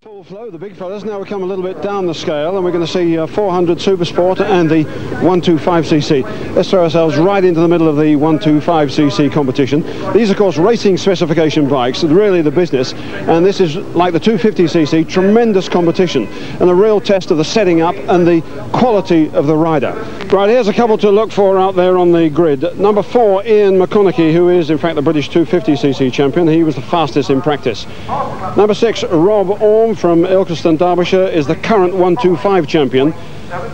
Full flow, the big fellas. Now we come a little bit down the scale and we're going to see 400 Super Sport and the 125cc. Let's throw ourselves right into the middle of the 125cc competition. These, of course, racing specification bikes, really the business, and this is like the 250cc, tremendous competition and a real test of the setting up and the quality of the rider. Right, here's a couple to look for out there on the grid. Number 4, Ian McConaughey, who is in fact the British 250cc champion. He was the fastest in practice. Number 6, Rob Orme from Ilkeston, Derbyshire, is the current 125 champion.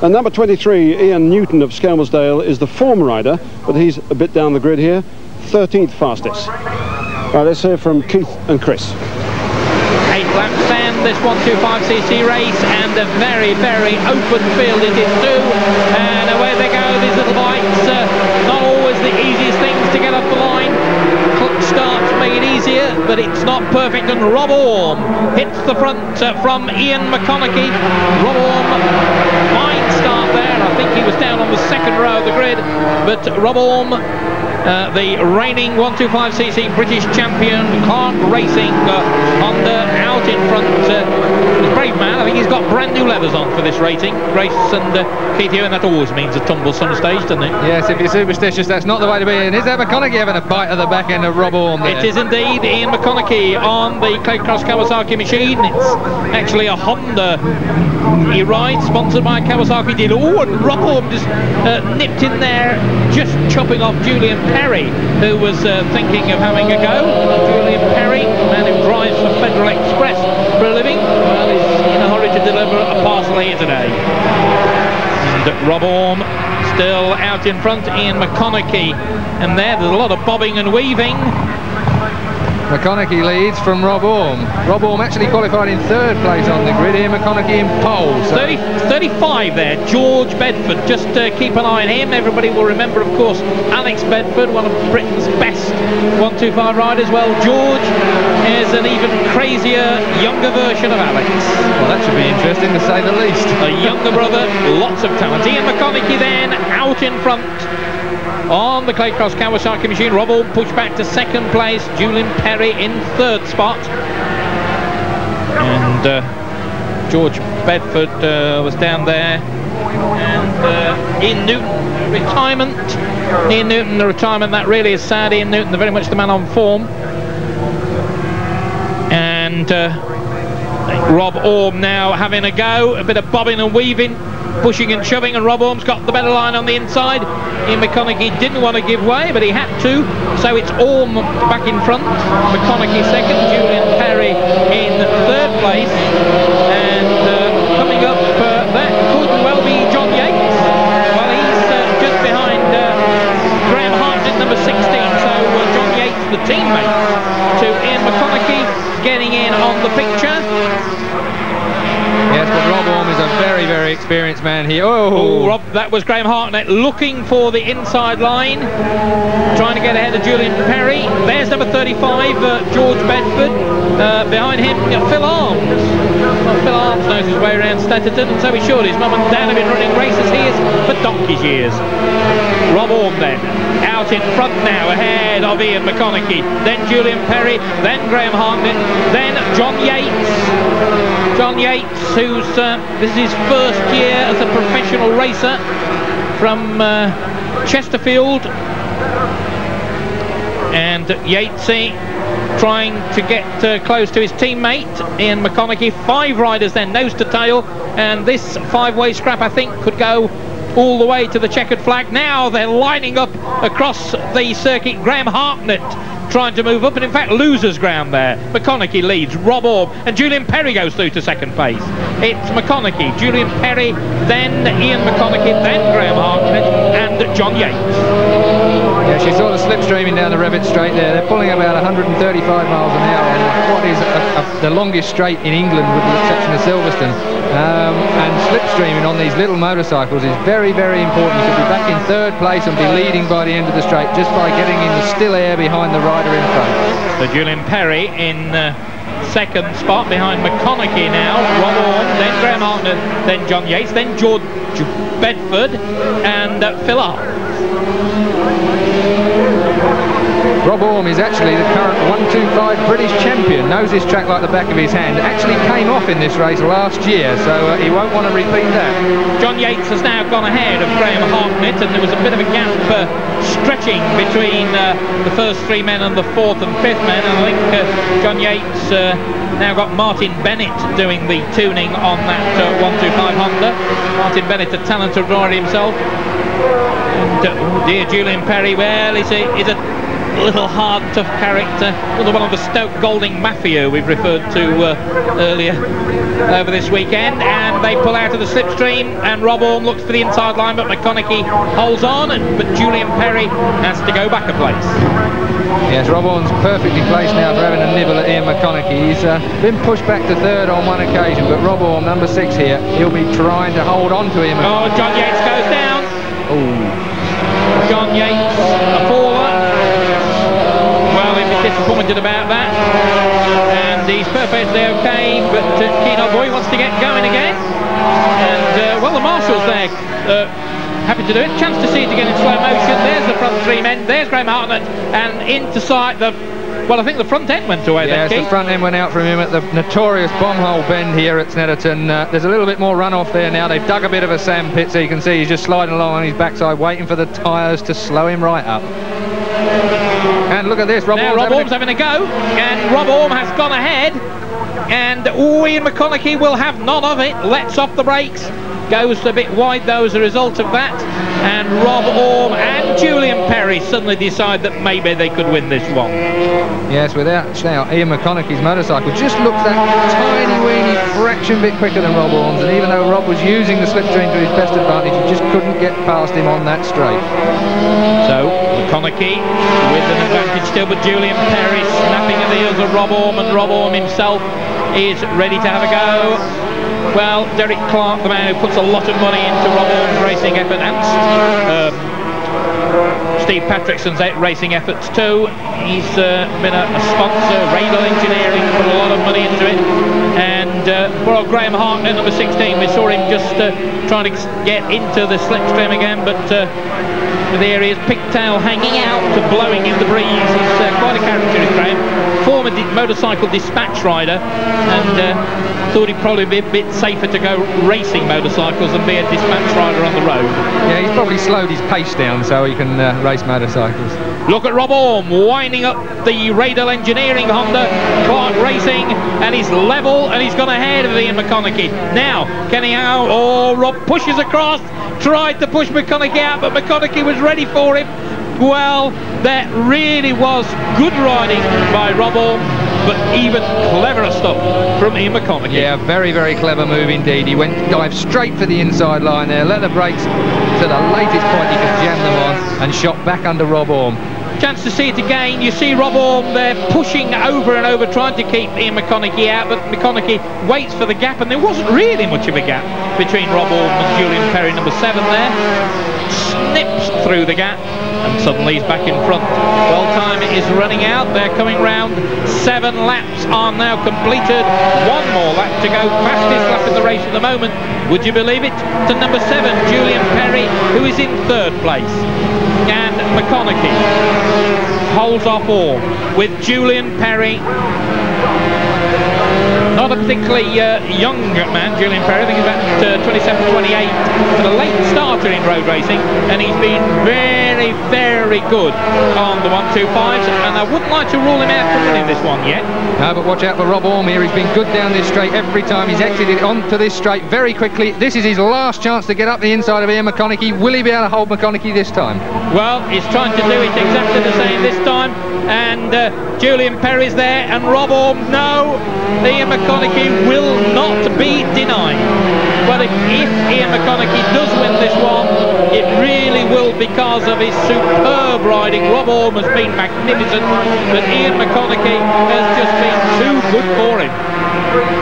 And number 23, Ian Newton of Skelmersdale, is the form rider, but he's a bit down the grid here, 13th fastest. Right, let's hear from Keith and Chris. 8 laps then, this 125cc race, and a very, very open field it is too. And away they go, these little bikes. Not always the easiest things to get up the line. Clutch starts make it easier, but it's not perfect. And Rob Orme hits the front from Ian McConaughey. Rob Orme, fine start there. I think he was down on the second row of the grid, but Rob Orme, the reigning 125cc British champion, Clark Racing, Honda, out in front. He's a brave man. I think he's got brand new leathers on for this rating race, and Keith Ewan, that always means a tumble some stage, doesn't it? Yes, if you're superstitious, that's not the way to be. And is that McConaughey having a bite at the back end of Rob Orme there? It is indeed Ian McConaughey on the Claycross Kawasaki machine. It's actually a Honda he rides, sponsored by Kawasaki dealer. Oh, and Rob Orme just nipped in there, just chopping off Julian Perry, who was thinking of having a go. Julian Perry, the man who drives for Federal Express for a living, well, is in a hurry to deliver a parcel here today. And Rob Orme still out in front, Ian McConaughey, and there's a lot of bobbing and weaving. McConaughey leads from Rob Orme. Rob Orme actually qualified in 3rd place on the grid. Here McConaughey in pole. So 35 there, George Bedford. Just keep an eye on him. Everybody will remember, of course, Alex Bedford, one of Britain's best 125 riders. Well, George is an even crazier, younger version of Alex. Well, that should be interesting to say the least. A younger brother, lots of talent. Ian McConaughey then out in front on the Claycross Kawasaki machine. Rob Orme pushed back to 2nd place, Julian Perry in 3rd spot, and George Bedford was down there, and Ian Newton, retirement. Ian Newton, the retirement, that really is sad. Ian Newton, very much the man on form, and Rob Orme now having a go, a bit of bobbing and weaving, pushing and shoving, and Rob Orme's got the better line on the inside. Ian McConaughey didn't want to give way, but he had to, so it's Orme back in front, McConaughey 2nd, Julian Perry in 3rd place, and coming up, that could well be John Yates. Well, he's just behind Graham Harknett, number 16, so John Yates, the teammate to Ian McConaughey, getting in on the picture. Yes, but Rob Orme is a very, very experienced man here. Oh, Rob, that was Graham Harknett looking for the inside line, trying to get ahead of Julian Perry. There's number 35, George Bedford. Behind him, Phil Arms. Well, Phil Arms knows his way around Snetterton, and so he should. His mum and dad have been running races here for donkey's years. Rob Orme then, out in front now, ahead of Ian McConaughey. Then Julian Perry, then Graham Harknett, then John Yates. John Yates, who's this is his 1st year as a professional racer from Chesterfield, and Yatesy trying to get close to his teammate Ian McConaughey. 5 riders then, nose to tail, and this 5-way scrap, I think, could go all the way to the checkered flag. Now they're lining up across the circuit. Graham Harknett trying to move up, and in fact loses ground there. McConaughey leads, Rob Orme, and Julian Perry goes through to 2nd place. It's McConaughey, Julian Perry, then Ian McConaughey, then Graham Harknett, and John Yates. Yeah, she saw the slipstreaming down the Revitt straight there. They're pulling about 135 miles an hour on what is the longest straight in England, with the exception of Silverstone. And slipstreaming on these little motorcycles is very, very important. You could be back in 3rd place and be leading by the end of the straight just by getting in the still air behind the rider in front. So Julian Perry in 2nd spot behind McConaughey now, Rob Orme, then Graham Harknett, then John Yates, then George Bedford, and Phil Arms. Rob Orme is actually the current 125 British champion, knows this track like the back of his hand, actually came off in this race last year, so he won't want to repeat that. John Yates has now gone ahead of Graham Harknett, and there was a bit of a gap stretching between the first three men and the fourth and fifth men, and I think John Yates now got Martin Bennett doing the tuning on that 125 Honda. Martin Bennett, a talented rider himself. And oh dear, Julian Perry, well, he's a little hard, tough character, another one of the Stoke Golding Mafia we've referred to earlier over this weekend, and they pull out of the slipstream, and Rob Orme looks for the inside line, but McConaughey holds on, but Julian Perry has to go back a place. Yes, Rob Orme's perfectly placed now for having a nibble at Ian McConaughey. He's been pushed back to third on one occasion, but Rob Orme, number 6 here, he'll be trying to hold on to Ian McConaughey. Oh, John Yates goes down. Oh, John Yates, a faller. Well, he'd be disappointed about that. And he's perfectly okay, but Keen Boy wants to get going again. And, well, the marshal's there. Happy to do it. Chance to see it again in slow motion. There's the front three men. There's Graham Harknett. And into sight, well, I think the front end went away. Yes, the front end went out from him at the notorious bombhole bend here at Snetterton. There's a little bit more runoff there now. They've dug a bit of a sand pit, so you can see he's just sliding along on his backside, waiting for the tyres to slow him right up. And look at this, Rob Orme's having a go, and Rob Orme has gone ahead, and Ian McConaughey will have none of it. Lets off the brakes, goes a bit wide though as a result of that, and Rob Orme and Julian Perry suddenly decide that maybe they could win this one. Yes, without doubt, Ian McConaughey's motorcycle just looked that tiny weeny fraction bit quicker than Rob Orme's, and even though Rob was using the slipstream to his best advantage, he just couldn't get past him on that straight. So McConaughey with an advantage still, but Julian Perry snapping at the heels of Rob Orme, and Rob Orme himself is ready to have a go. Well, Derek Clark, the man who puts a lot of money into Rob Orme's racing effort, and Steve Patrickson's racing efforts too. He's been a sponsor, Radar Engineering, put a lot of money into it. And for Graham Harknett, number 16, we saw him just trying to get into the slipstream again, but there he is, pigtail hanging out, blowing in the breeze. He's quite a character, is Graham. Former motorcycle dispatch rider, and thought he'd probably be a bit safer to go racing motorcycles than be a dispatch rider on the road. Yeah, he's probably slowed his pace down so he can race motorcycles. Look at Rob Orme winding up the Radar Engineering Honda, Clark Racing, and he's level, and he's gone ahead of Ian McConaughey. Now, can he out? Oh, Rob pushes across, tried to push McConaughey out, but McConaughey was ready for him. Well, that really was good riding by Rob Orme, but even cleverer stuff from Ian McConaughey. Yeah, very, very clever move indeed. He dived straight for the inside line there, let the brakes to the latest point he could jam them on, and shot back under Rob Orme. Chance to see it again. You see Rob Orme there pushing over and over, trying to keep Ian McConaughey out, but McConaughey waits for the gap, and there wasn't really much of a gap between Rob Orme and Julian Perry, number 7 there. Snips through the gap, and suddenly he's back in front. Well, time is running out. They're coming round. 7 laps are now completed. 1 more lap to go. Fastest lap in the race at the moment, would you believe it, to number 7, Julian Perry, who is in 3rd place. And McConaughey holds off all with Julian Perry. Not a particularly young man, Julian Perry. I think he's about 27, 28, but a late starter in road racing, and he's been very, very good on the 125s, and I wouldn't like to rule him out from winning this one yet. No, but watch out for Rob Orme here. He's been good down this straight every time. He's exited onto this straight very quickly. This is his last chance to get up the inside of Ian McConaughey. Will he be able to hold McConaughey this time? Well, he's trying to do it exactly the same this time, and Julian Perry's there, and Rob Orme, no, Ian McConaughey will not be denied. But if Ian McConaughey does win this one, it really will because of his superb riding. Rob Orme has been magnificent, but Ian McConaughey has just been too good for him.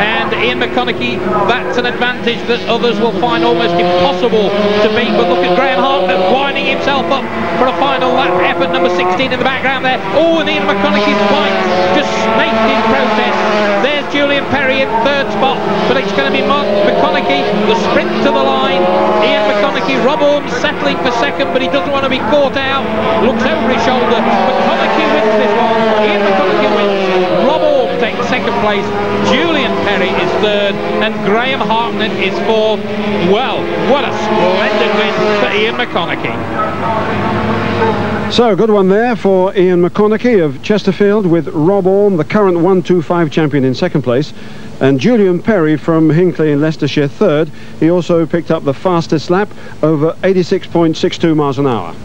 And Ian McConaughey, that's an advantage that others will find almost impossible to beat. But look at Graham Harknett winding himself up for a final lap effort, number 16 in the background there. Oh, and Ian McConaughey's bike just snaked in protest. There's Julian Perry in 3rd spot, but it's going to be McConaughey, the sprint to the line. Ian McConaughey, Rob Orme settling for 2nd, but he doesn't want to be caught out. Looks over his shoulder. McConaughey with takes second place. Julian Perry is third, and Graham Harknett is fourth. Well, what a splendid win for Ian McConaughey. So, good one there for Ian McConaughey of Chesterfield, with Rob Orme, the current 125 champion, in second place, and Julian Perry from Hinckley in Leicestershire third. He also picked up the fastest lap, over 86.62 miles an hour.